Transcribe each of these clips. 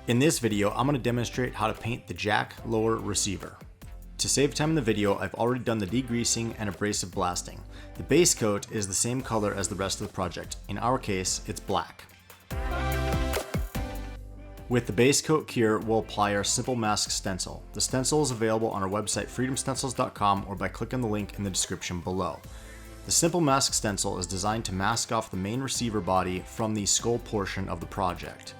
In this video, I'm going to demonstrate how to paint the jack lower receiver. To save time in the video, I've already done the degreasing and abrasive blasting. The base coat is the same color as the rest of the project. In our case, it's black. With the base coat cure, we'll apply our Stencil Mask stencil. The stencil is available on our website freedomstencils.com or by clicking the link in the description below. The Stencil Mask stencil is designed to mask off the main receiver body from the skull portion of the project.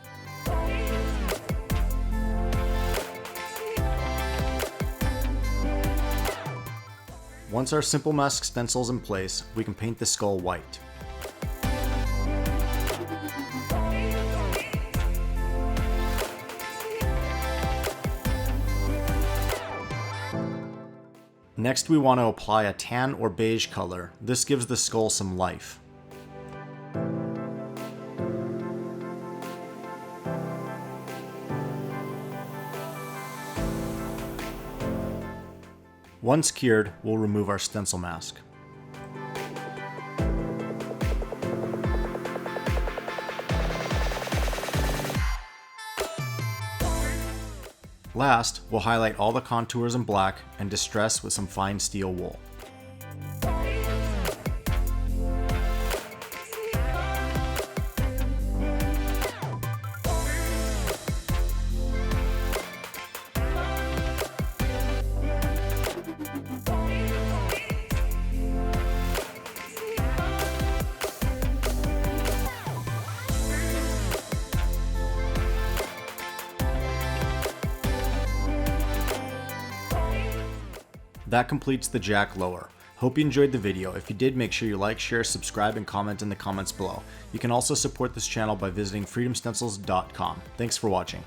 Once our Stencil Mask stencil is in place, we can paint the skull white. Next, we want to apply a tan or beige color. This gives the skull some life. Once cured, we'll remove our stencil mask. Last, we'll highlight all the contours in black and distress with some fine steel wool. That completes the jack lower. Hope you enjoyed the video. If you did, make sure you like, share, subscribe, and comment in the comments below. You can also support this channel by visiting freedomstencils.com. Thanks for watching.